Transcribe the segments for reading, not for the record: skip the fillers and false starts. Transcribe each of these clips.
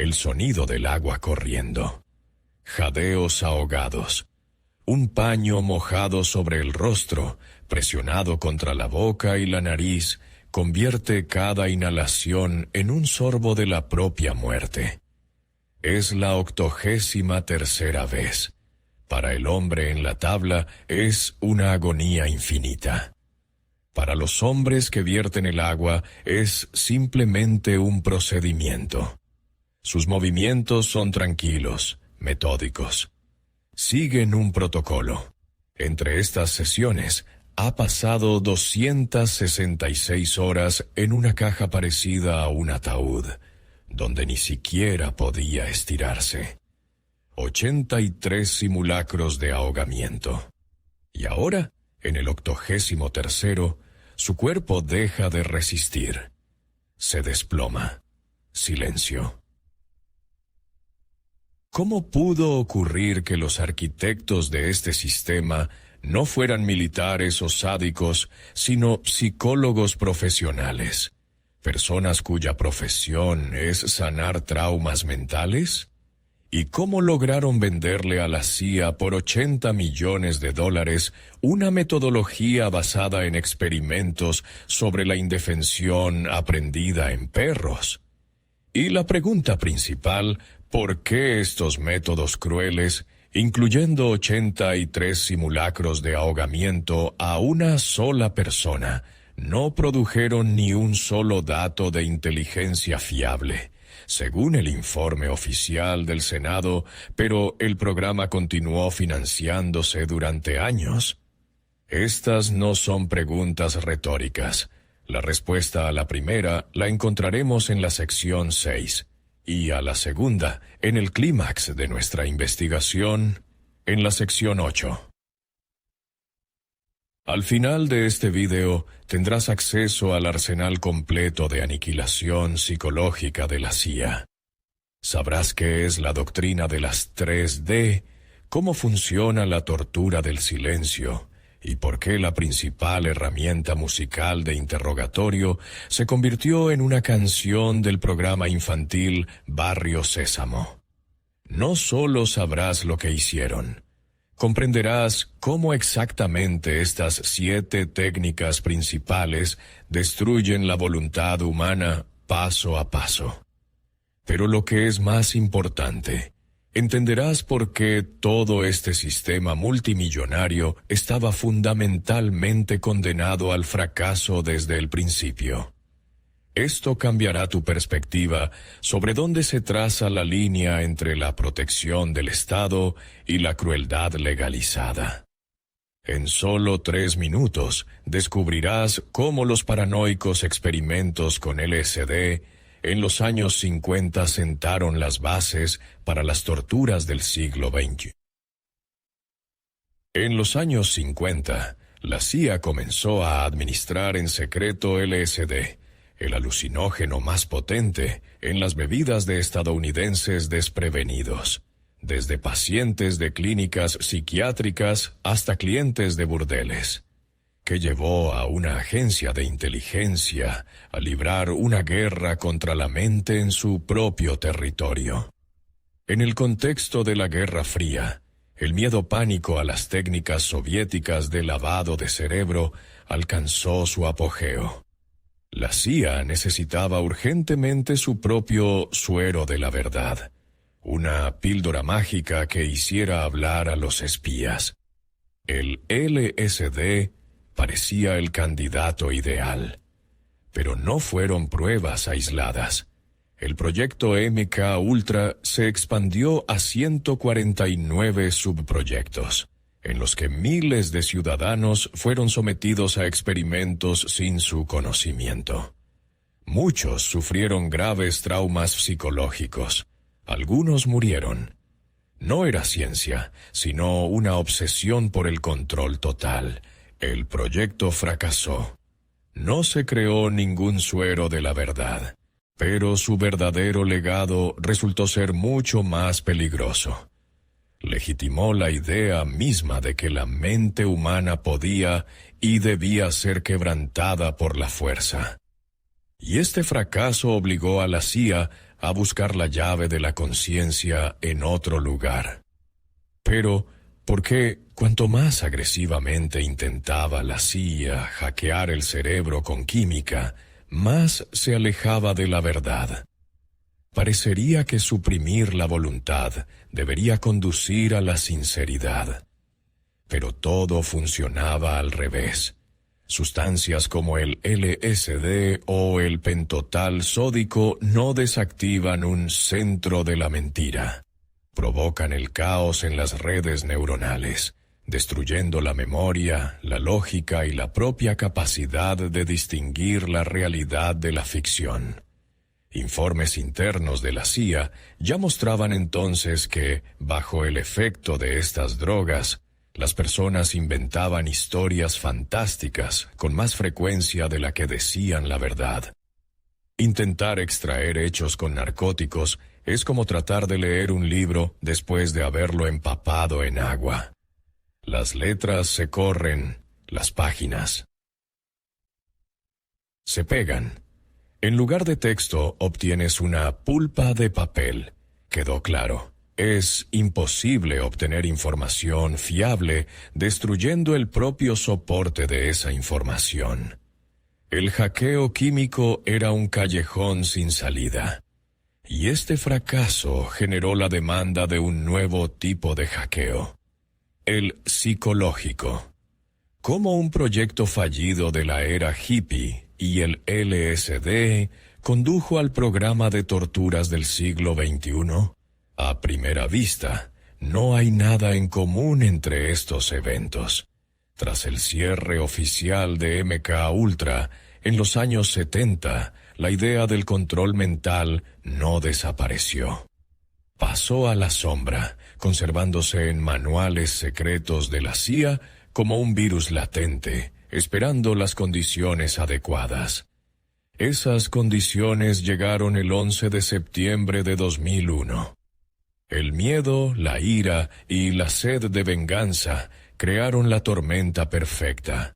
el sonido del agua corriendo, jadeos ahogados, un paño mojado sobre el rostro, presionado contra la boca y la nariz, convierte cada inhalación en un sorbo de la propia muerte. Es la 83ª vez. Para el hombre en la tabla es una agonía infinita. Para los hombres que vierten el agua es simplemente un procedimiento. Sus movimientos son tranquilos, metódicos. Siguen un protocolo. Entre estas sesiones ha pasado 266 horas en una caja parecida a un ataúd, donde ni siquiera podía estirarse. 83 simulacros de ahogamiento. Y ahora, en el 83º, su cuerpo deja de resistir. Se desploma. Silencio. ¿Cómo pudo ocurrir que los arquitectos de este sistema no fueran militares o sádicos, sino psicólogos profesionales? ¿Personas cuya profesión es sanar traumas mentales? ¿Y cómo lograron venderle a la CIA por $80 millones una metodología basada en experimentos sobre la indefensión aprendida en perros? Y la pregunta principal, ¿por qué estos métodos crueles, incluyendo 83 simulacros de ahogamiento a una sola persona, no produjeron ni un solo dato de inteligencia fiable? Según el informe oficial del Senado, pero el programa continuó financiándose durante años. Estas no son preguntas retóricas. La respuesta a la primera la encontraremos en la sección 6, y a la segunda, en el clímax de nuestra investigación, en la sección 8. Al final de este video tendrás acceso al arsenal completo de aniquilación psicológica de la CIA. Sabrás qué es la doctrina de las 3D, cómo funciona la tortura del silencio y por qué la principal herramienta musical de interrogatorio se convirtió en una canción del programa infantil Barrio Sésamo. No solo sabrás lo que hicieron, comprenderás cómo exactamente estas 7 técnicas principales destruyen la voluntad humana paso a paso. Pero lo que es más importante, entenderás por qué todo este sistema multimillonario estaba fundamentalmente condenado al fracaso desde el principio. Esto cambiará tu perspectiva sobre dónde se traza la línea entre la protección del Estado y la crueldad legalizada. En solo 3 minutos descubrirás cómo los paranoicos experimentos con LSD en los años 50 sentaron las bases para las torturas del siglo XX. En los años 50, la CIA comenzó a administrar en secreto LSD, el alucinógeno más potente, en las bebidas de estadounidenses desprevenidos, desde pacientes de clínicas psiquiátricas hasta clientes de burdeles, que llevó a una agencia de inteligencia a librar una guerra contra la mente en su propio territorio. En el contexto de la Guerra Fría, el miedo-pánico a las técnicas soviéticas de lavado de cerebro alcanzó su apogeo. La CIA necesitaba urgentemente su propio suero de la verdad, una píldora mágica que hiciera hablar a los espías. El LSD parecía el candidato ideal, pero no fueron pruebas aisladas. El proyecto MK Ultra se expandió a 149 subproyectos, en los que miles de ciudadanos fueron sometidos a experimentos sin su conocimiento. Muchos sufrieron graves traumas psicológicos. Algunos murieron. No era ciencia, sino una obsesión por el control total. El proyecto fracasó. No se creó ningún suero de la verdad, pero su verdadero legado resultó ser mucho más peligroso. Legitimó la idea misma de que la mente humana podía y debía ser quebrantada por la fuerza. Y este fracaso obligó a la CIA a buscar la llave de la conciencia en otro lugar. Pero, ¿por qué cuanto más agresivamente intentaba la CIA hackear el cerebro con química, más se alejaba de la verdad? Parecería que suprimir la voluntad debería conducir a la sinceridad. Pero todo funcionaba al revés. Sustancias como el LSD o el pentotal sódico no desactivan un centro de la mentira. Provocan el caos en las redes neuronales, destruyendo la memoria, la lógica y la propia capacidad de distinguir la realidad de la ficción. Informes internos de la CIA ya mostraban entonces que, bajo el efecto de estas drogas, las personas inventaban historias fantásticas con más frecuencia de la que decían la verdad. Intentar extraer hechos con narcóticos es como tratar de leer un libro después de haberlo empapado en agua. Las letras se corren, las páginas se pegan. En lugar de texto obtienes una pulpa de papel. Quedó claro. Es imposible obtener información fiable destruyendo el propio soporte de esa información. El hackeo químico era un callejón sin salida. Y este fracaso generó la demanda de un nuevo tipo de hackeo. El psicológico. Como un proyecto fallido de la era hippie y el LSD condujo al programa de torturas del siglo XXI, a primera vista, no hay nada en común entre estos eventos. Tras el cierre oficial de MK Ultra, en los años 70, la idea del control mental no desapareció. Pasó a la sombra, conservándose en manuales secretos de la CIA como un virus latente, esperando las condiciones adecuadas. Esas condiciones llegaron el 11 de septiembre de 2001. El miedo, la ira y la sed de venganza crearon la tormenta perfecta.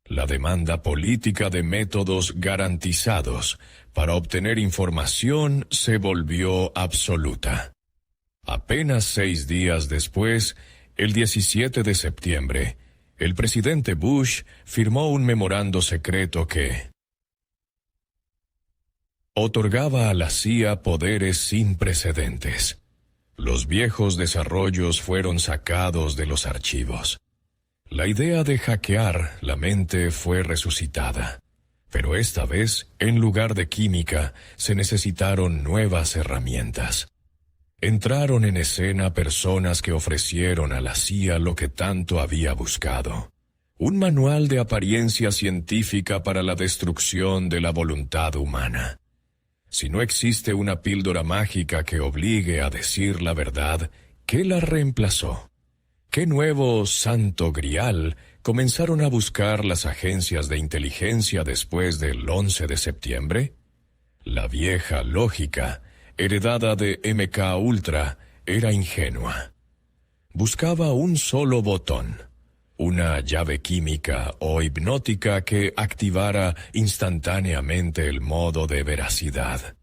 La demanda política de métodos garantizados para obtener información se volvió absoluta. Apenas 6 días después, el 17 de septiembre, el presidente Bush firmó un memorando secreto que otorgaba a la CIA poderes sin precedentes. Los viejos desarrollos fueron sacados de los archivos. La idea de hackear la mente fue resucitada, pero esta vez, en lugar de química, se necesitaron nuevas herramientas. Entraron en escena personas que ofrecieron a la CIA lo que tanto había buscado: un manual de apariencia científica para la destrucción de la voluntad humana. Si no existe una píldora mágica que obligue a decir la verdad, ¿qué la reemplazó? ¿Qué nuevo santo grial comenzaron a buscar las agencias de inteligencia después del 11 de septiembre? La vieja lógica, heredada de MK Ultra, era ingenua. Buscaba un solo botón, una llave química o hipnótica que activara instantáneamente el modo de veracidad.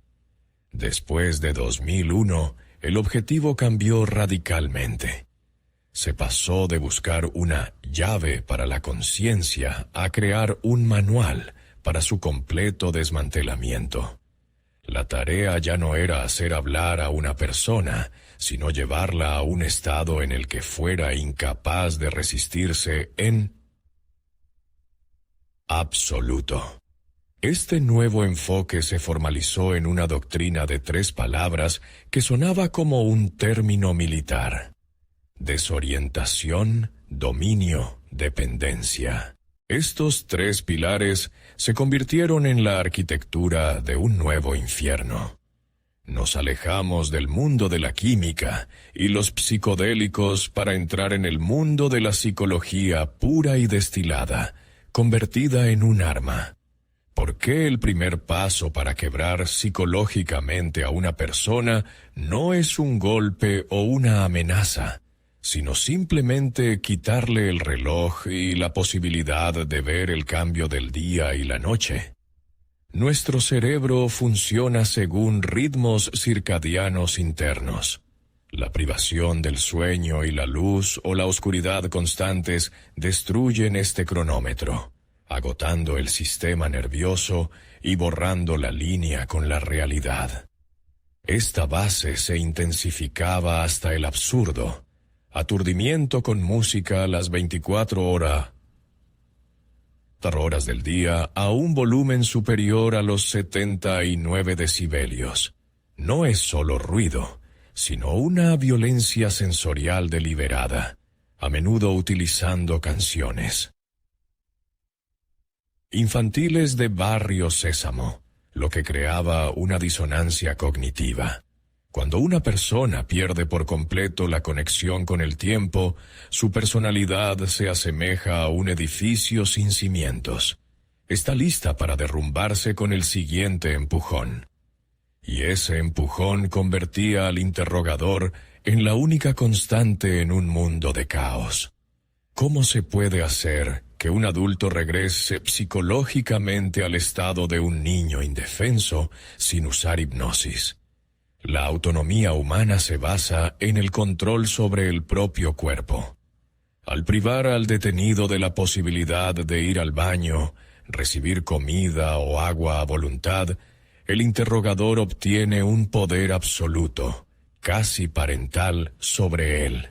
Después de 2001, el objetivo cambió radicalmente. Se pasó de buscar una llave para la conciencia a crear un manual para su completo desmantelamiento. La tarea ya no era hacer hablar a una persona, sino llevarla a un estado en el que fuera incapaz de resistirse en absoluto. Este nuevo enfoque se formalizó en una doctrina de 3 palabras que sonaba como un término militar: desorientación, dominio, dependencia. Estos 3 pilares se convirtieron en la arquitectura de un nuevo infierno. Nos alejamos del mundo de la química y los psicodélicos para entrar en el mundo de la psicología pura y destilada, convertida en un arma. ¿Por qué el primer paso para quebrar psicológicamente a una persona no es un golpe o una amenaza, sino simplemente quitarle el reloj y la posibilidad de ver el cambio del día y la noche? Nuestro cerebro funciona según ritmos circadianos internos. La privación del sueño y la luz o la oscuridad constantes destruyen este cronómetro, agotando el sistema nervioso y borrando la línea con la realidad. Esta base se intensificaba hasta el absurdo. Aturdimiento con música a las 24 horas del día a un volumen superior a los 79 decibelios. No es solo ruido, sino una violencia sensorial deliberada, a menudo utilizando canciones infantiles de Barrio Sésamo, lo que creaba una disonancia cognitiva. Cuando una persona pierde por completo la conexión con el tiempo, su personalidad se asemeja a un edificio sin cimientos. Está lista para derrumbarse con el siguiente empujón. Y ese empujón convertía al interrogador en la única constante en un mundo de caos. ¿Cómo se puede hacer que un adulto regrese psicológicamente al estado de un niño indefenso sin usar hipnosis? La autonomía humana se basa en el control sobre el propio cuerpo. Al privar al detenido de la posibilidad de ir al baño, recibir comida o agua a voluntad, el interrogador obtiene un poder absoluto, casi parental, sobre él.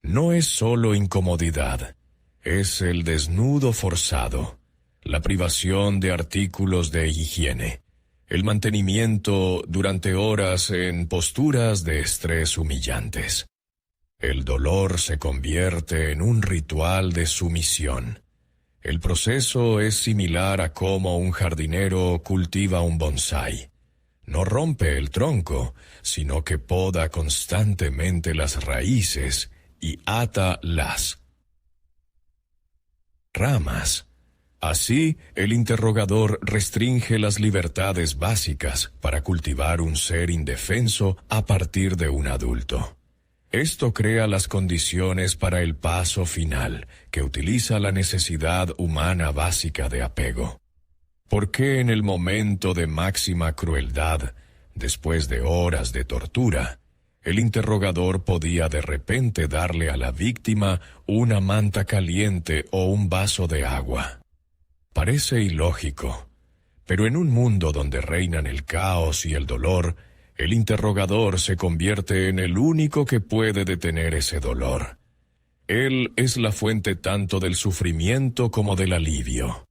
No es solo incomodidad, es el desnudo forzado, la privación de artículos de higiene, el mantenimiento durante horas en posturas de estrés humillantes. El dolor se convierte en un ritual de sumisión. El proceso es similar a cómo un jardinero cultiva un bonsái. No rompe el tronco, sino que poda constantemente las raíces y ata las ramas. Así, el interrogador restringe las libertades básicas para cultivar un ser indefenso a partir de un adulto. Esto crea las condiciones para el paso final, que utiliza la necesidad humana básica de apego. ¿Por qué en el momento de máxima crueldad, después de horas de tortura, el interrogador podía de repente darle a la víctima una manta caliente o un vaso de agua? Parece ilógico, pero en un mundo donde reinan el caos y el dolor, el interrogador se convierte en el único que puede detener ese dolor. Él es la fuente tanto del sufrimiento como del alivio.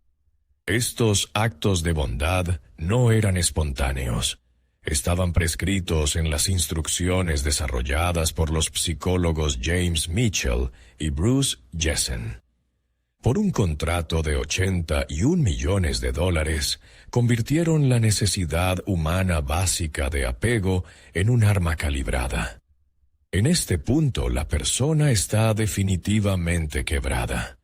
Estos actos de bondad no eran espontáneos. Estaban prescritos en las instrucciones desarrolladas por los psicólogos James Mitchell y Bruce Jessen. Por un contrato de $81 millones, convirtieron la necesidad humana básica de apego en un arma calibrada. En este punto, la persona está definitivamente quebrada.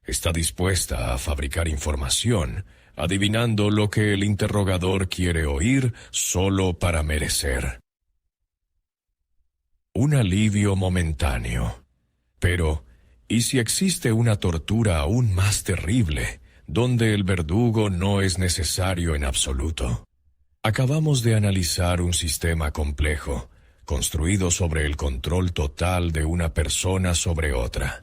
Está dispuesta a fabricar información, adivinando lo que el interrogador quiere oír solo para merecer un alivio momentáneo. Pero, ¿y si existe una tortura aún más terrible, donde el verdugo no es necesario en absoluto? Acabamos de analizar un sistema complejo, construido sobre el control total de una persona sobre otra.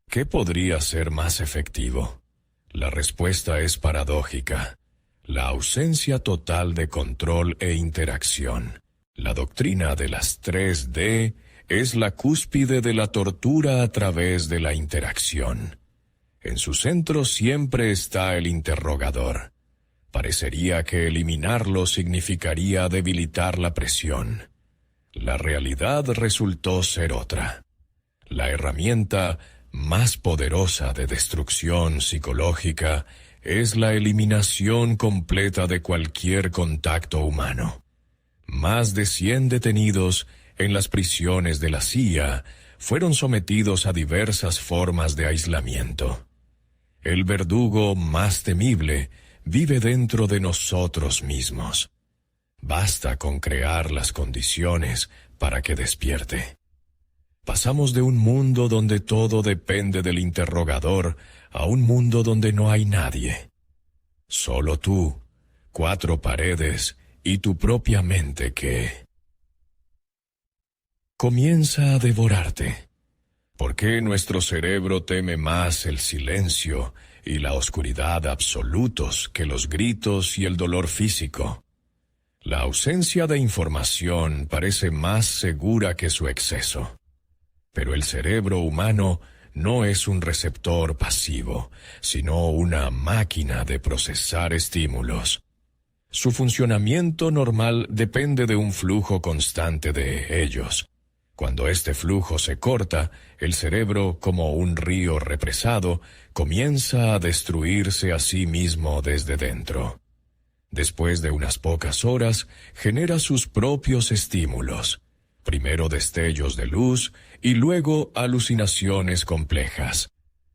¿Qué podría ser más efectivo? La respuesta es paradójica. La ausencia total de control e interacción. La doctrina de las 3D es la cúspide de la tortura a través de la interacción. En su centro siempre está el interrogador. Parecería que eliminarlo significaría debilitar la presión. La realidad resultó ser otra. La herramienta más poderosa de destrucción psicológica es la eliminación completa de cualquier contacto humano. Más de 100 detenidos en las prisiones de la CIA fueron sometidos a diversas formas de aislamiento. El verdugo más temible vive dentro de nosotros mismos. Basta con crear las condiciones para que despierte. Pasamos de un mundo donde todo depende del interrogador a un mundo donde no hay nadie. Solo tú, 4 paredes y tu propia mente que comienza a devorarte. ¿Por qué nuestro cerebro teme más el silencio y la oscuridad absolutos que los gritos y el dolor físico? La ausencia de información parece más segura que su exceso. Pero el cerebro humano no es un receptor pasivo, sino una máquina de procesar estímulos. Su funcionamiento normal depende de un flujo constante de ellos. Cuando este flujo se corta, el cerebro, como un río represado, comienza a destruirse a sí mismo desde dentro. Después de unas pocas horas, genera sus propios estímulos, primero destellos de luz y luego alucinaciones complejas.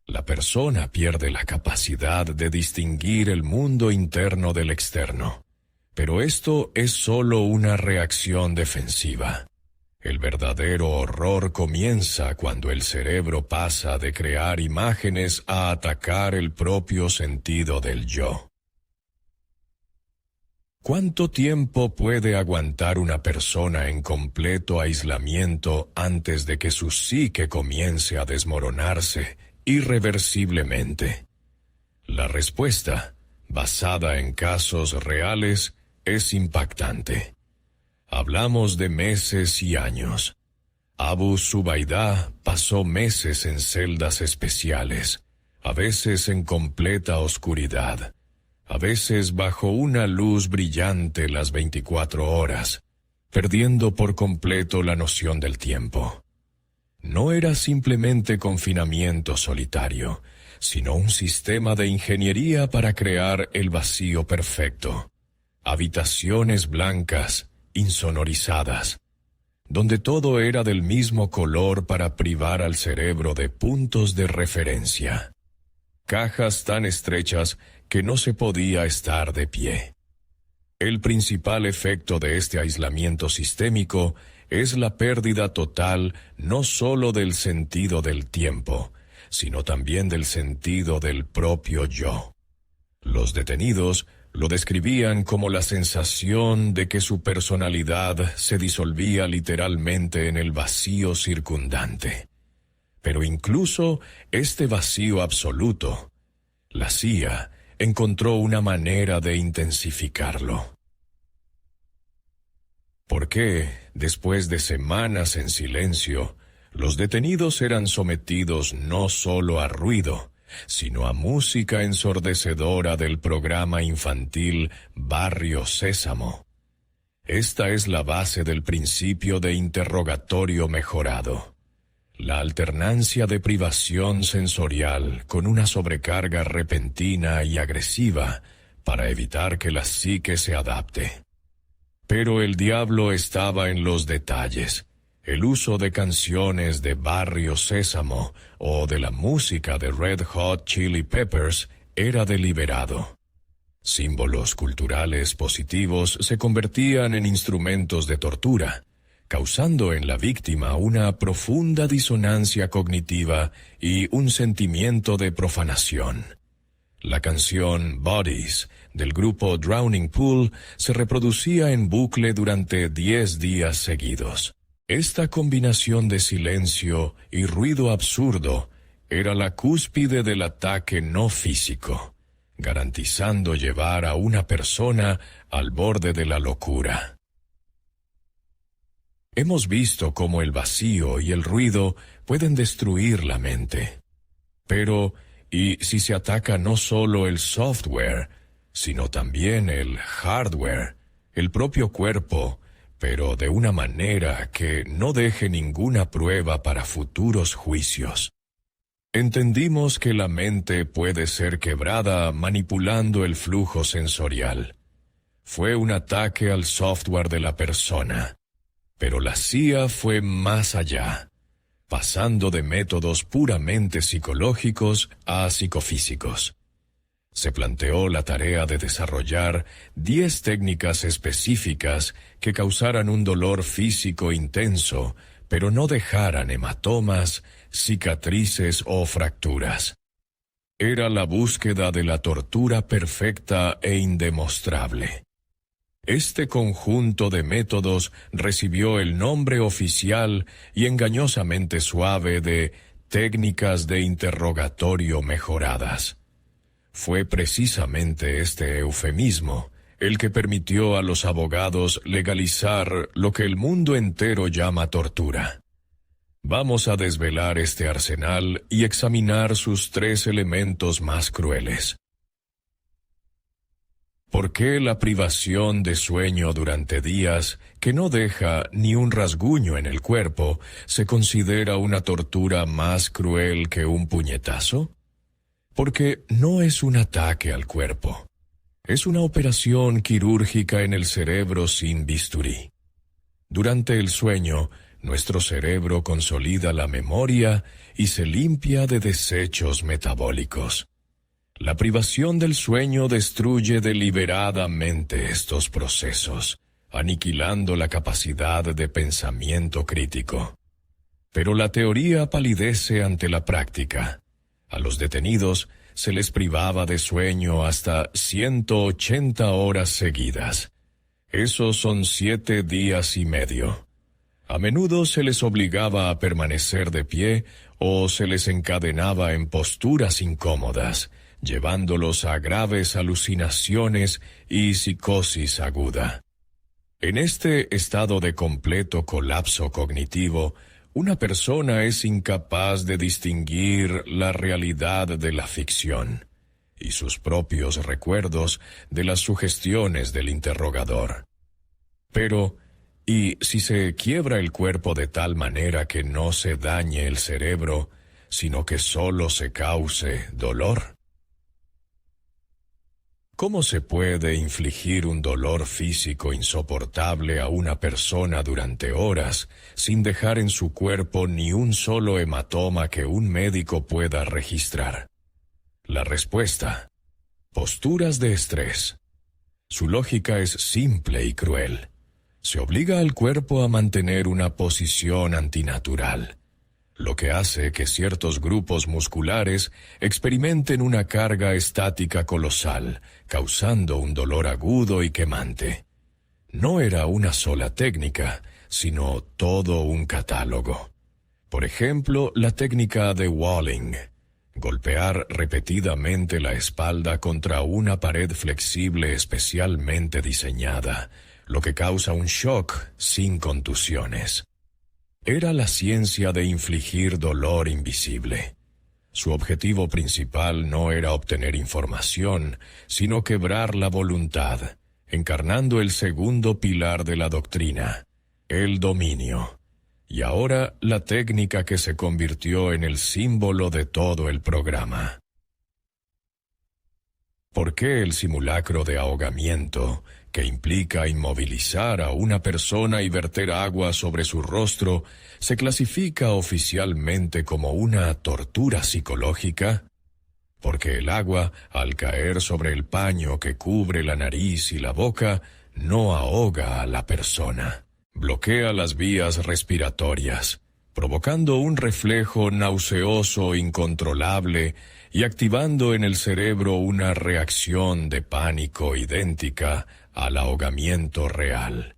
La persona pierde la capacidad de distinguir el mundo interno del externo. Pero esto es solo una reacción defensiva. El verdadero horror comienza cuando el cerebro pasa de crear imágenes a atacar el propio sentido del yo. ¿Cuánto tiempo puede aguantar una persona en completo aislamiento antes de que su psique comience a desmoronarse irreversiblemente? La respuesta, basada en casos reales, es impactante. Hablamos de meses y años. Abu Zubaydah pasó meses en celdas especiales, a veces en completa oscuridad, a veces bajo una luz brillante las 24 horas, perdiendo por completo la noción del tiempo. No era simplemente confinamiento solitario, sino un sistema de ingeniería para crear el vacío perfecto. Habitaciones blancas, insonorizadas, donde todo era del mismo color para privar al cerebro de puntos de referencia. Cajas tan estrechas que no se podía estar de pie. El principal efecto de este aislamiento sistémico es la pérdida total no solo del sentido del tiempo, sino también del sentido del propio yo. Los detenidos lo describían como la sensación de que su personalidad se disolvía literalmente en el vacío circundante. Pero incluso este vacío absoluto, la CIA encontró una manera de intensificarlo. ¿Por qué, después de semanas en silencio, los detenidos eran sometidos no solo a ruido, sino a música ensordecedora del programa infantil Barrio Sésamo? Esta es la base del principio de interrogatorio mejorado. La alternancia de privación sensorial con una sobrecarga repentina y agresiva para evitar que la psique se adapte. Pero el diablo estaba en los detalles. El uso de canciones de Barrio Sésamo o de la música de Red Hot Chili Peppers era deliberado. Símbolos culturales positivos se convertían en instrumentos de tortura, causando en la víctima una profunda disonancia cognitiva y un sentimiento de profanación. La canción Bodies del grupo Drowning Pool se reproducía en bucle durante 10 días seguidos. Esta combinación de silencio y ruido absurdo era la cúspide del ataque no físico, garantizando llevar a una persona al borde de la locura. Hemos visto cómo el vacío y el ruido pueden destruir la mente. Pero, ¿y si se ataca no solo el software, sino también el hardware, el propio cuerpo, pero de una manera que no deje ninguna prueba para futuros juicios? Entendimos que la mente puede ser quebrada manipulando el flujo sensorial. Fue un ataque al software de la persona. Pero la CIA fue más allá, pasando de métodos puramente psicológicos a psicofísicos. Se planteó la tarea de desarrollar 10 técnicas específicas que causaran un dolor físico intenso, pero no dejaran hematomas, cicatrices o fracturas. Era la búsqueda de la tortura perfecta e indemostrable. Este conjunto de métodos recibió el nombre oficial y engañosamente suave de técnicas de interrogatorio mejoradas. Fue precisamente este eufemismo el que permitió a los abogados legalizar lo que el mundo entero llama tortura. Vamos a desvelar este arsenal y examinar sus 3 elementos más crueles. ¿Por qué la privación de sueño durante días, que no deja ni un rasguño en el cuerpo, se considera una tortura más cruel que un puñetazo? Porque no es un ataque al cuerpo. Es una operación quirúrgica en el cerebro sin bisturí. Durante el sueño, nuestro cerebro consolida la memoria y se limpia de desechos metabólicos. La privación del sueño destruye deliberadamente estos procesos, aniquilando la capacidad de pensamiento crítico. Pero la teoría palidece ante la práctica. A los detenidos se les privaba de sueño hasta 180 horas seguidas. Esos son 7 días y medio. A menudo se les obligaba a permanecer de pie o se les encadenaba en posturas incómodas, llevándolos a graves alucinaciones y psicosis aguda. En este estado de completo colapso cognitivo, una persona es incapaz de distinguir la realidad de la ficción y sus propios recuerdos de las sugestiones del interrogador. Pero, ¿y si se quiebra el cuerpo de tal manera que no se dañe el cerebro, sino que solo se cause dolor? ¿Cómo se puede infligir un dolor físico insoportable a una persona durante horas sin dejar en su cuerpo ni un solo hematoma que un médico pueda registrar? La respuesta: posturas de estrés. Su lógica es simple y cruel. Se obliga al cuerpo a mantener una posición antinatural, lo que hace que ciertos grupos musculares experimenten una carga estática colosal, causando un dolor agudo y quemante. No era una sola técnica, sino todo un catálogo. Por ejemplo, la técnica de Walling: golpear repetidamente la espalda contra una pared flexible especialmente diseñada, lo que causa un shock sin contusiones. Era la ciencia de infligir dolor invisible. Su objetivo principal no era obtener información, sino quebrar la voluntad, encarnando el segundo pilar de la doctrina, el dominio. Y ahora la técnica que se convirtió en el símbolo de todo el programa. ¿Por qué el simulacro de ahogamiento, que implica inmovilizar a una persona y verter agua sobre su rostro, se clasifica oficialmente como una tortura psicológica? Porque el agua, al caer sobre el paño que cubre la nariz y la boca, no ahoga a la persona. Bloquea las vías respiratorias, provocando un reflejo nauseoso incontrolable y activando en el cerebro una reacción de pánico idéntica al ahogamiento real.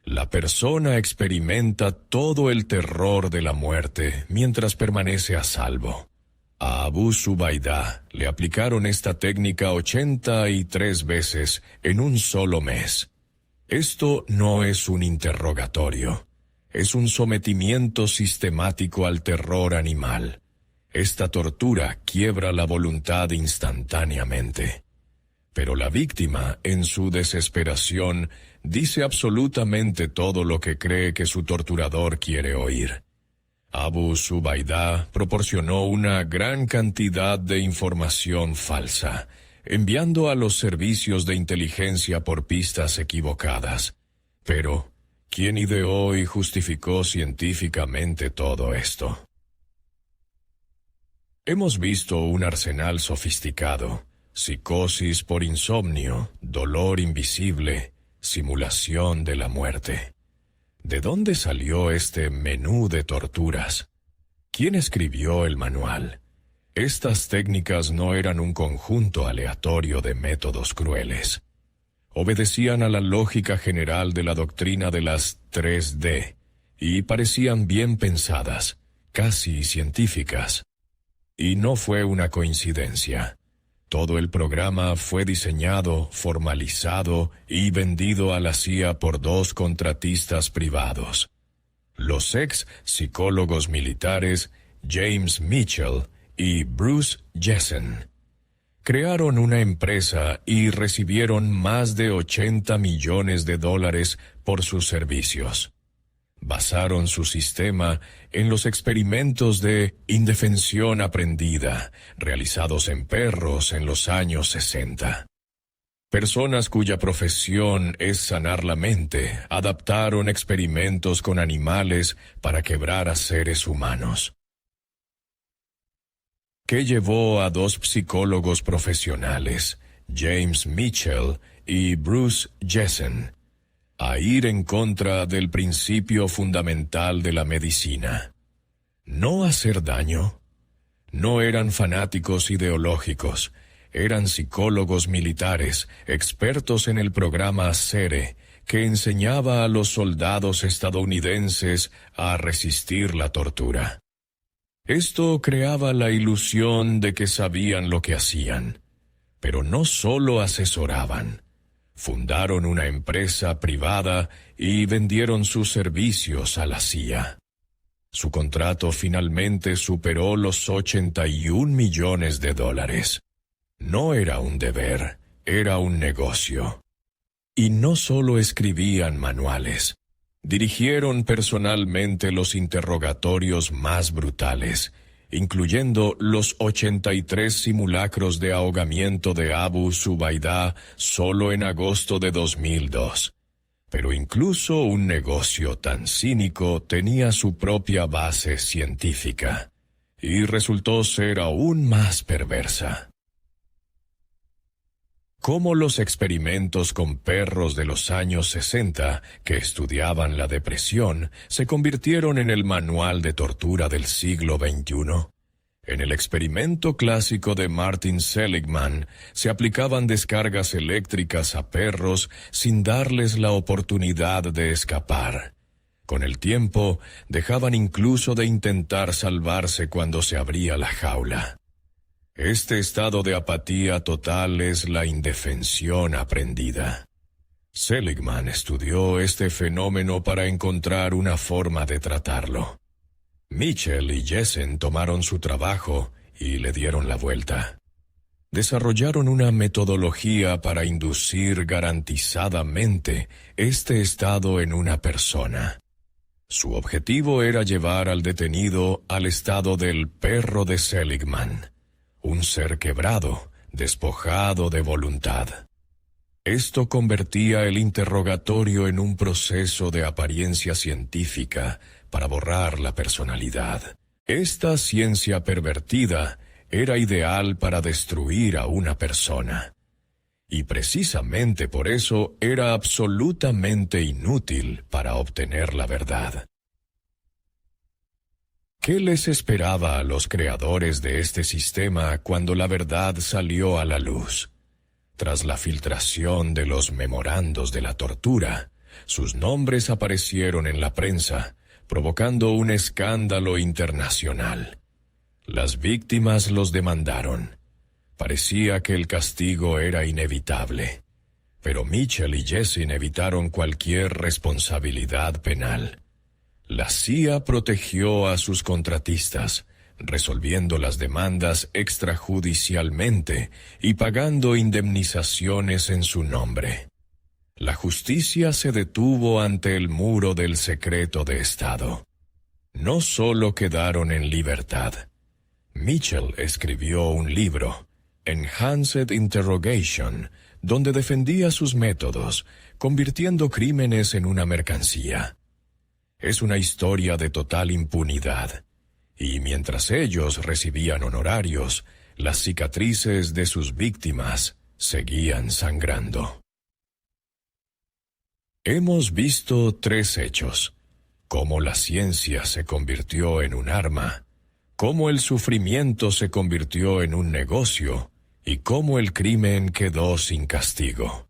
La persona experimenta todo el terror de la muerte mientras permanece a salvo. A Abu Zubaydah le aplicaron esta técnica 83 veces en un solo mes. Esto no es un interrogatorio, es un sometimiento sistemático al terror animal. Esta tortura quiebra la voluntad instantáneamente. Pero la víctima, en su desesperación, dice absolutamente todo lo que cree que su torturador quiere oír. Abu Zubaydah proporcionó una gran cantidad de información falsa, enviando a los servicios de inteligencia por pistas equivocadas. Pero, ¿quién ideó y justificó científicamente todo esto? Hemos visto un arsenal sofisticado: psicosis por insomnio, dolor invisible, simulación de la muerte. ¿De dónde salió este menú de torturas? ¿Quién escribió el manual? Estas técnicas no eran un conjunto aleatorio de métodos crueles. Obedecían a la lógica general de la doctrina de las 3D y parecían bien pensadas, casi científicas. Y no fue una coincidencia. Todo el programa fue diseñado, formalizado y vendido a la CIA por dos contratistas privados. Los ex psicólogos militares James Mitchell y Bruce Jessen crearon una empresa y recibieron más de $80 millones por sus servicios. Basaron su sistema en los experimentos de indefensión aprendida realizados en perros en los años 60. Personas cuya profesión es sanar la mente adaptaron experimentos con animales para quebrar a seres humanos. ¿Qué llevó a dos psicólogos profesionales, James Mitchell y Bruce Jessen, a ir en contra del principio fundamental de la medicina? No hacer daño. No eran fanáticos ideológicos, eran psicólogos militares, expertos en el programa SERE, que enseñaba a los soldados estadounidenses a resistir la tortura. Esto creaba la ilusión de que sabían lo que hacían, pero no solo asesoraban. Fundaron una empresa privada y vendieron sus servicios a la CIA. Su contrato finalmente superó los $81 millones. No era un deber, era un negocio. Y no solo escribían manuales. Dirigieron personalmente los interrogatorios más brutales, incluyendo los 83 simulacros de ahogamiento de Abu Zubaydah solo en agosto de 2002. Pero incluso un negocio tan cínico tenía su propia base científica, y resultó ser aún más perversa. Cómo los experimentos con perros de los años 60 que estudiaban la depresión se convirtieron en el manual de tortura del siglo XXI. En el experimento clásico de Martin Seligman se aplicaban descargas eléctricas a perros sin darles la oportunidad de escapar. Con el tiempo, dejaban incluso de intentar salvarse cuando se abría la jaula. Este estado de apatía total es la indefensión aprendida. Seligman estudió este fenómeno para encontrar una forma de tratarlo. Mitchell y Jessen tomaron su trabajo y le dieron la vuelta. Desarrollaron una metodología para inducir garantizadamente este estado en una persona. Su objetivo era llevar al detenido al estado del perro de Seligman, un ser quebrado, despojado de voluntad. Esto convertía el interrogatorio en un proceso de apariencia científica para borrar la personalidad. Esta ciencia pervertida era ideal para destruir a una persona. Y precisamente por eso era absolutamente inútil para obtener la verdad. ¿Qué les esperaba a los creadores de este sistema cuando la verdad salió a la luz? Tras la filtración de los memorandos de la tortura, sus nombres aparecieron en la prensa, provocando un escándalo internacional. Las víctimas los demandaron. Parecía que el castigo era inevitable, pero Mitchell y Jessen evitaron cualquier responsabilidad penal. La CIA protegió a sus contratistas, resolviendo las demandas extrajudicialmente y pagando indemnizaciones en su nombre. La justicia se detuvo ante el muro del secreto de Estado. No solo quedaron en libertad. Mitchell escribió un libro, Enhanced Interrogation, donde defendía sus métodos, convirtiendo crímenes en una mercancía. Es una historia de total impunidad, y mientras ellos recibían honorarios, las cicatrices de sus víctimas seguían sangrando. Hemos visto 3 hechos: cómo la ciencia se convirtió en un arma, cómo el sufrimiento se convirtió en un negocio y cómo el crimen quedó sin castigo.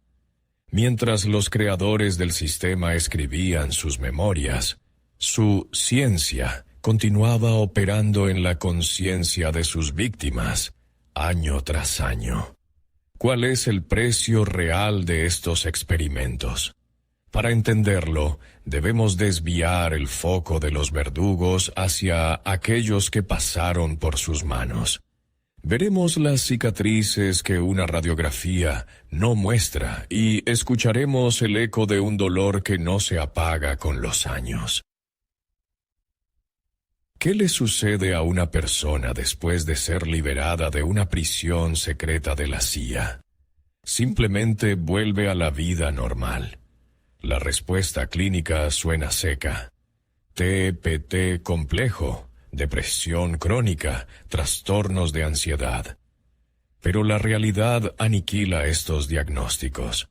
Mientras los creadores del sistema escribían sus memorias, su ciencia continuaba operando en la conciencia de sus víctimas, año tras año. ¿Cuál es el precio real de estos experimentos? Para entenderlo, debemos desviar el foco de los verdugos hacia aquellos que pasaron por sus manos. Veremos las cicatrices que una radiografía no muestra y escucharemos el eco de un dolor que no se apaga con los años. ¿Qué le sucede a una persona después de ser liberada de una prisión secreta de la CIA? Simplemente vuelve a la vida normal. La respuesta clínica suena seca. TPT complejo, depresión crónica, trastornos de ansiedad. Pero la realidad aniquila estos diagnósticos.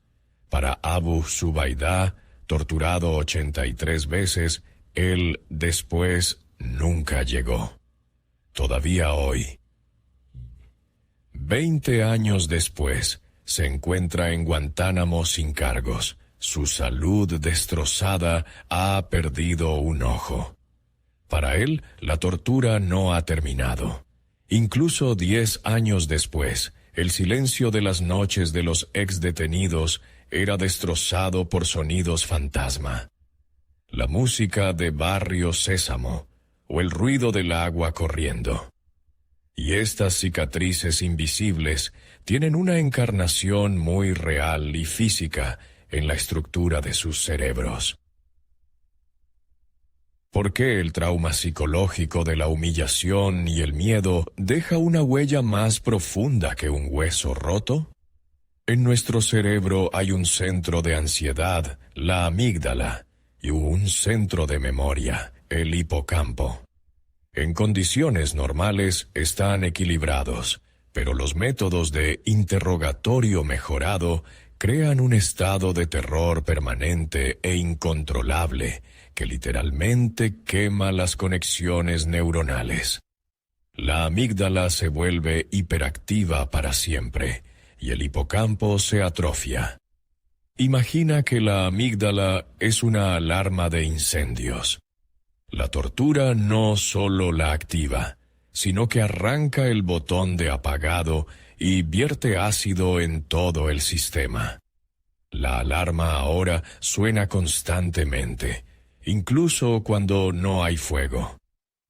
Para Abu Zubaydah, torturado 83 veces, él después nunca llegó. Todavía hoy, 20 años después, se encuentra en Guantánamo sin cargos. Su salud destrozada, ha perdido un ojo. Para él, la tortura no ha terminado. Incluso 10 años después, el silencio de las noches de los exdetenidos era destrozado por sonidos fantasma. La música de Barrio Sésamo, o el ruido del agua corriendo. Y estas cicatrices invisibles tienen una encarnación muy real y física en la estructura de sus cerebros. ¿Por qué el trauma psicológico de la humillación y el miedo deja una huella más profunda que un hueso roto? En nuestro cerebro hay un centro de ansiedad, la amígdala, y un centro de memoria, el hipocampo. En condiciones normales están equilibrados, pero los métodos de interrogatorio mejorado crean un estado de terror permanente e incontrolable que literalmente quema las conexiones neuronales. La amígdala se vuelve hiperactiva para siempre y el hipocampo se atrofia. Imagina que la amígdala es una alarma de incendios. La tortura no solo la activa, sino que arranca el botón de apagado y vierte ácido en todo el sistema. La alarma ahora suena constantemente, incluso cuando no hay fuego.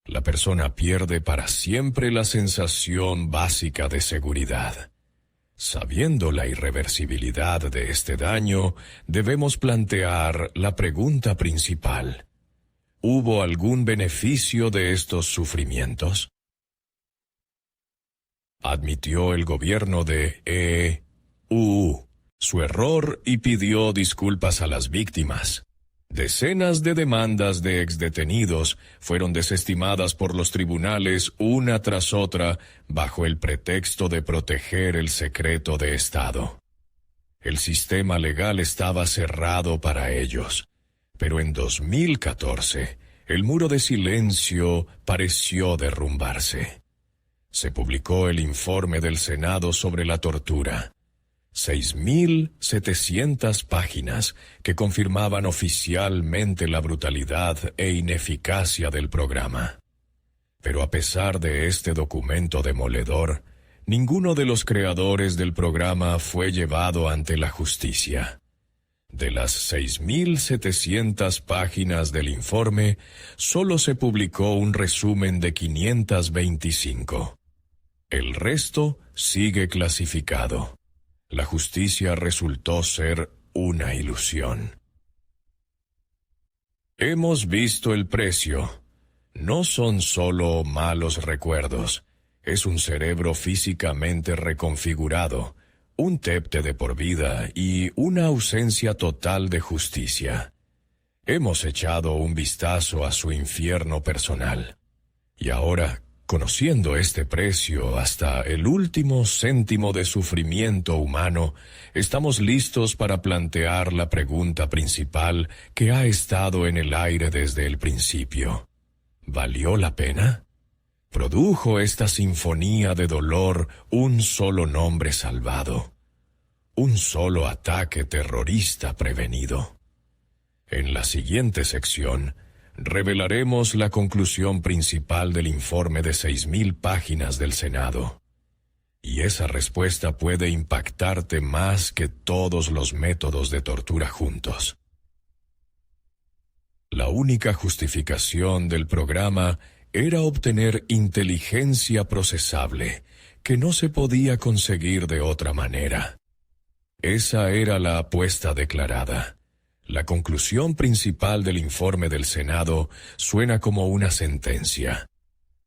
La persona pierde para siempre la sensación básica de seguridad. Sabiendo la irreversibilidad de este daño, debemos plantear la pregunta principal. ¿Hubo algún beneficio de estos sufrimientos? Admitió el gobierno de E.U. su error y pidió disculpas a las víctimas. Decenas de demandas de exdetenidos fueron desestimadas por los tribunales una tras otra bajo el pretexto de proteger el secreto de Estado. El sistema legal estaba cerrado para ellos, pero en 2014 el muro de silencio pareció derrumbarse. Se publicó el informe del Senado sobre la tortura. 6.700 páginas que confirmaban oficialmente la brutalidad e ineficacia del programa. Pero a pesar de este documento demoledor, ninguno de los creadores del programa fue llevado ante la justicia. De las 6.700 páginas del informe, solo se publicó un resumen de 525. El resto sigue clasificado. La justicia resultó ser una ilusión. Hemos visto el precio. No son solo malos recuerdos. Es un cerebro físicamente reconfigurado, un TEPT de por vida y una ausencia total de justicia. Hemos echado un vistazo a su infierno personal. Y ahora, conociendo este precio hasta el último céntimo de sufrimiento humano, estamos listos para plantear la pregunta principal que ha estado en el aire desde el principio. ¿Valió la pena? Produjo esta sinfonía de dolor un solo nombre salvado, un solo ataque terrorista prevenido. En la siguiente sección, revelaremos la conclusión principal del informe de 6.000 páginas del Senado. Y esa respuesta puede impactarte más que todos los métodos de tortura juntos. La única justificación del programa era obtener inteligencia procesable, que no se podía conseguir de otra manera. Esa era la apuesta declarada. La conclusión principal del informe del Senado suena como una sentencia.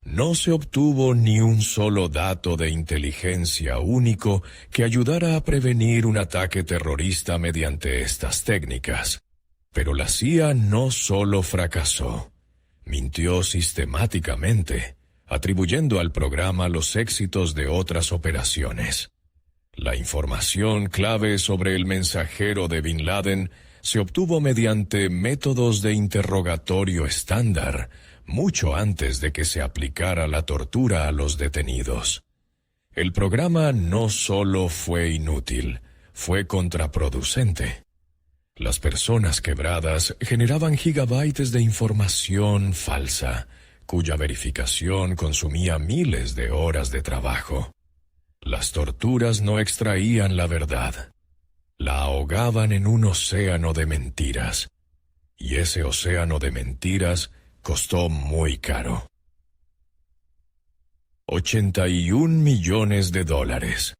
No se obtuvo ni un solo dato de inteligencia único que ayudara a prevenir un ataque terrorista mediante estas técnicas. Pero la CIA no solo fracasó, mintió sistemáticamente, atribuyendo al programa los éxitos de otras operaciones. La información clave sobre el mensajero de Bin Laden se obtuvo mediante métodos de interrogatorio estándar, mucho antes de que se aplicara la tortura a los detenidos. El programa no solo fue inútil, fue contraproducente. Las personas quebradas generaban gigabytes de información falsa, cuya verificación consumía miles de horas de trabajo. Las torturas no extraían la verdad. La ahogaban en un océano de mentiras. Y ese océano de mentiras costó muy caro. 81 millones de dólares.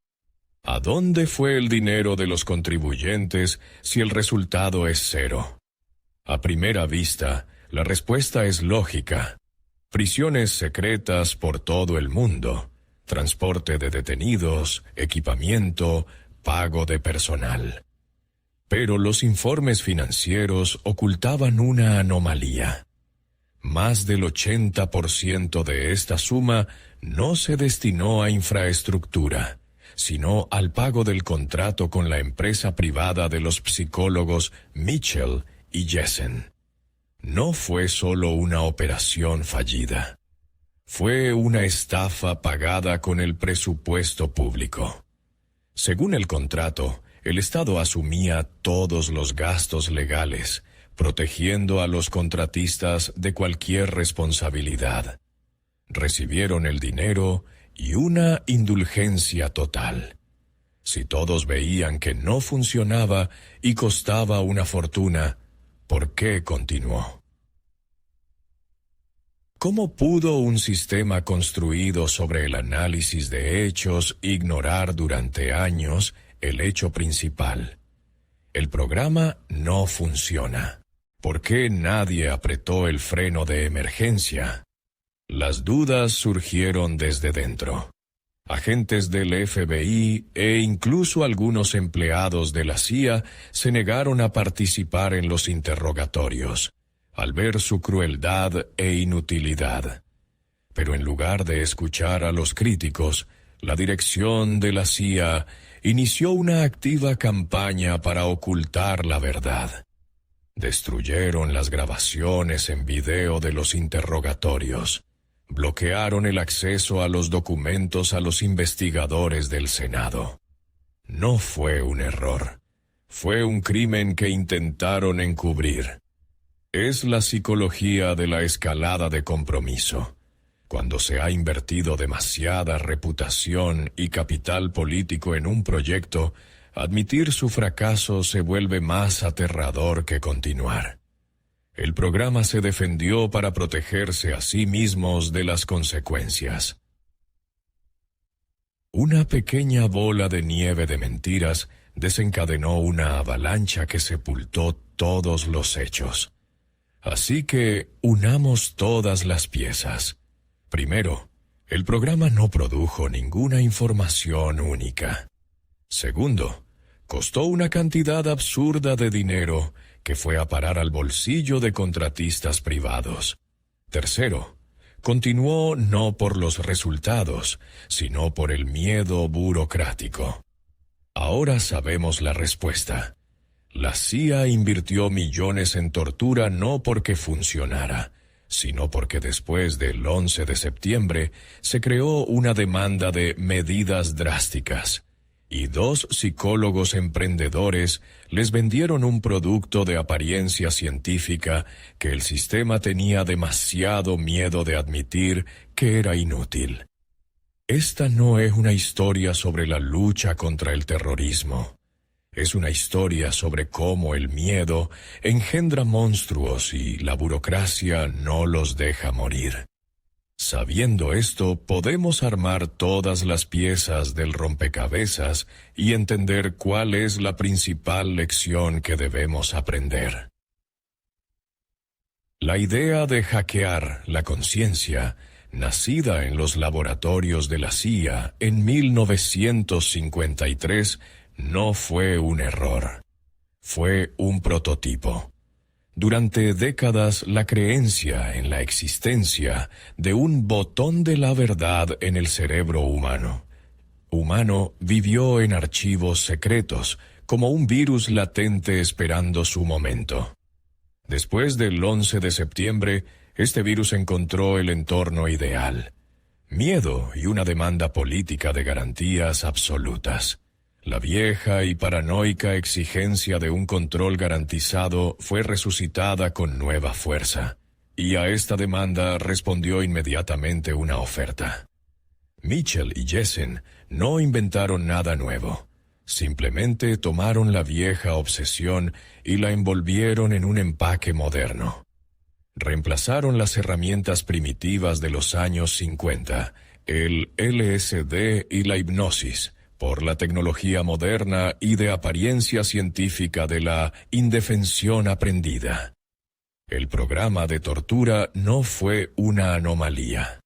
¿A dónde fue el dinero de los contribuyentes si el resultado es cero? A primera vista, la respuesta es lógica. Prisiones secretas por todo el mundo, transporte de detenidos, equipamiento, pago de personal. Pero los informes financieros ocultaban una anomalía. Más del 80% de esta suma no se destinó a infraestructura, sino al pago del contrato con la empresa privada de los psicólogos Mitchell y Jessen. No fue solo una operación fallida. Fue una estafa pagada con el presupuesto público. Según el contrato, el Estado asumía todos los gastos legales, protegiendo a los contratistas de cualquier responsabilidad. Recibieron el dinero y una indulgencia total. Si todos veían que no funcionaba y costaba una fortuna, ¿por qué continuó? ¿Cómo pudo un sistema construido sobre el análisis de hechos ignorar durante años el hecho principal? El programa no funciona. ¿Por qué nadie apretó el freno de emergencia? Las dudas surgieron desde dentro. Agentes del FBI e incluso algunos empleados de la CIA se negaron a participar en los interrogatorios, al ver su crueldad e inutilidad. Pero en lugar de escuchar a los críticos, la dirección de la CIA inició una activa campaña para ocultar la verdad. Destruyeron las grabaciones en video de los interrogatorios. Bloquearon el acceso a los documentos a los investigadores del Senado. No fue un error. Fue un crimen que intentaron encubrir. Es la psicología de la escalada de compromiso. Cuando se ha invertido demasiada reputación y capital político en un proyecto, admitir su fracaso se vuelve más aterrador que continuar. El programa se defendió para protegerse a sí mismos de las consecuencias. Una pequeña bola de nieve de mentiras desencadenó una avalancha que sepultó todos los hechos. Así que unamos todas las piezas. Primero, el programa no produjo ninguna información única. Segundo, costó una cantidad absurda de dinero que fue a parar al bolsillo de contratistas privados. Tercero, continuó no por los resultados, sino por el miedo burocrático. Ahora sabemos la respuesta. La CIA invirtió millones en tortura no porque funcionara, sino porque después del 11 de septiembre se creó una demanda de medidas drásticas, y dos psicólogos emprendedores les vendieron un producto de apariencia científica que el sistema tenía demasiado miedo de admitir que era inútil. Esta no es una historia sobre la lucha contra el terrorismo. Es una historia sobre cómo el miedo engendra monstruos y la burocracia no los deja morir. Sabiendo esto, podemos armar todas las piezas del rompecabezas y entender cuál es la principal lección que debemos aprender. La idea de hackear la conciencia, nacida en los laboratorios de la CIA en 1953, no fue un error. Fue un prototipo. Durante décadas, la creencia en la existencia de un botón de la verdad en el cerebro humano vivió en archivos secretos, como un virus latente esperando su momento. Después del 11 de septiembre, este virus encontró el entorno ideal: miedo y una demanda política de garantías absolutas. La vieja y paranoica exigencia de un control garantizado fue resucitada con nueva fuerza, y a esta demanda respondió inmediatamente una oferta. Mitchell y Jessen no inventaron nada nuevo, simplemente tomaron la vieja obsesión y la envolvieron en un empaque moderno. Reemplazaron las herramientas primitivas de los años 50, el LSD y la hipnosis, por la tecnología moderna y de apariencia científica de la indefensión aprendida. El programa de tortura no fue una anomalía.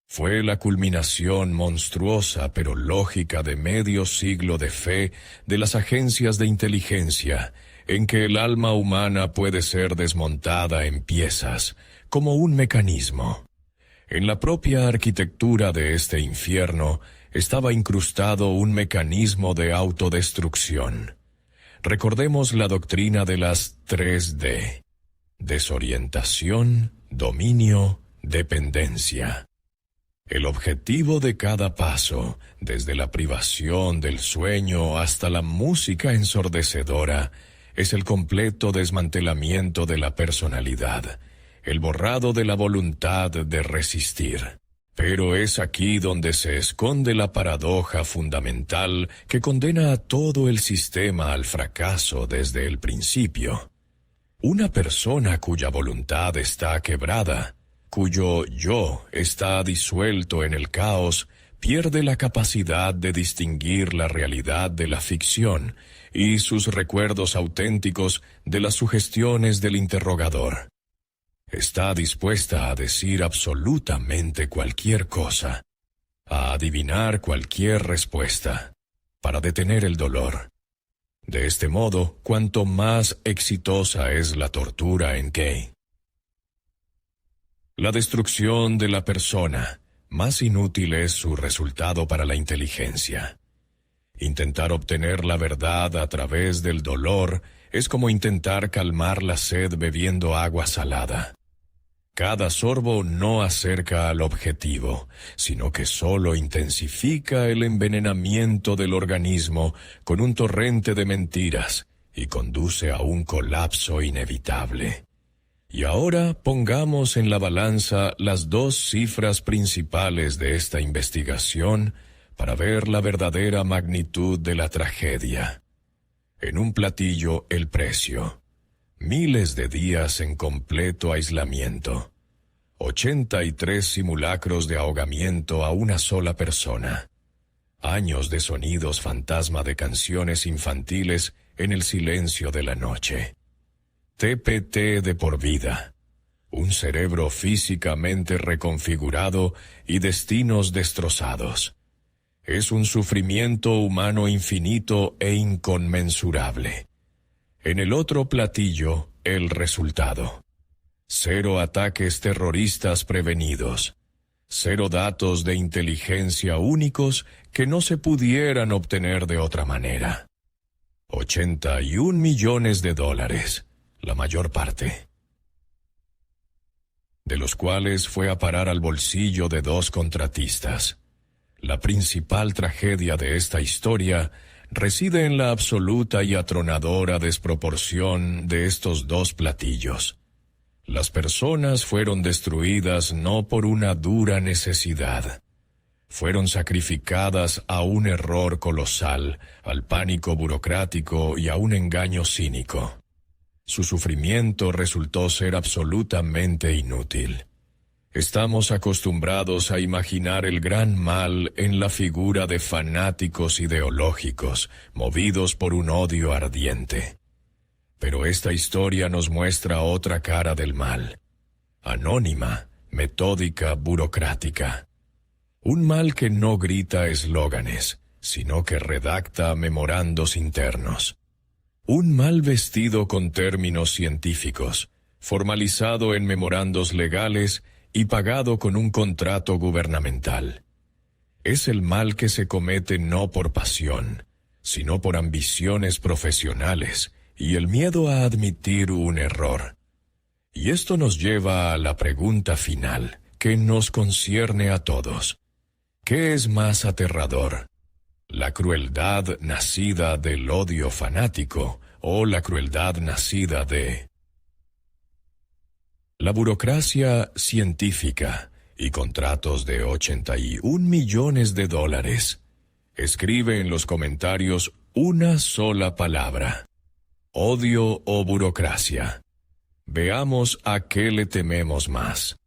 Fue la culminación monstruosa pero lógica de medio siglo de fe de las agencias de inteligencia, en que el alma humana puede ser desmontada en piezas, como un mecanismo. En la propia arquitectura de este infierno estaba incrustado un mecanismo de autodestrucción. Recordemos la doctrina de las 3D: desorientación, dominio, dependencia. El objetivo de cada paso, desde la privación del sueño hasta la música ensordecedora, es el completo desmantelamiento de la personalidad, el borrado de la voluntad de resistir. Pero es aquí donde se esconde la paradoja fundamental que condena a todo el sistema al fracaso desde el principio. Una persona cuya voluntad está quebrada, cuyo yo está disuelto en el caos, pierde la capacidad de distinguir la realidad de la ficción y sus recuerdos auténticos de las sugestiones del interrogador. Está dispuesta a decir absolutamente cualquier cosa, a adivinar cualquier respuesta, para detener el dolor. De este modo, cuanto más exitosa es la tortura en Kay. La destrucción de la persona, más inútil es su resultado para la inteligencia. Intentar obtener la verdad a través del dolor es como intentar calmar la sed bebiendo agua salada. Cada sorbo no acerca al objetivo, sino que solo intensifica el envenenamiento del organismo con un torrente de mentiras y conduce a un colapso inevitable. Y ahora pongamos en la balanza las dos cifras principales de esta investigación para ver la verdadera magnitud de la tragedia. En un platillo, el precio: miles de días en completo aislamiento, 83 simulacros de ahogamiento a una sola persona, años de sonidos fantasma de canciones infantiles en el silencio de la noche, TPT de por vida, un cerebro físicamente reconfigurado y destinos destrozados. Es un sufrimiento humano infinito e inconmensurable. En el otro platillo, el resultado: 0 ataques terroristas prevenidos, 0 datos de inteligencia únicos que no se pudieran obtener de otra manera. 81 millones de dólares, la mayor parte. de los cuales fue a parar al bolsillo de dos contratistas. La principal tragedia de esta historia reside en la absoluta y atronadora desproporción de estos dos platillos. Las personas fueron destruidas no por una dura necesidad. Fueron sacrificadas a un error colosal, al pánico burocrático y a un engaño cínico. Su sufrimiento resultó ser absolutamente inútil. Estamos acostumbrados a imaginar el gran mal en la figura de fanáticos ideológicos, movidos por un odio ardiente. Pero esta historia nos muestra otra cara del mal, anónima, metódica, burocrática. Un mal que no grita eslóganes, sino que redacta memorandos internos. Un mal vestido con términos científicos, formalizado en memorandos legales y pagado con un contrato gubernamental. Es el mal que se comete no por pasión, sino por ambiciones profesionales y el miedo a admitir un error. Y esto nos lleva a la pregunta final, que nos concierne a todos. ¿Qué es más aterrador? ¿La crueldad nacida del odio fanático o la crueldad nacida de la burocracia científica y contratos de 81 millones de dólares? Escribe en los comentarios una sola palabra: odio o burocracia. Veamos a qué le tememos más.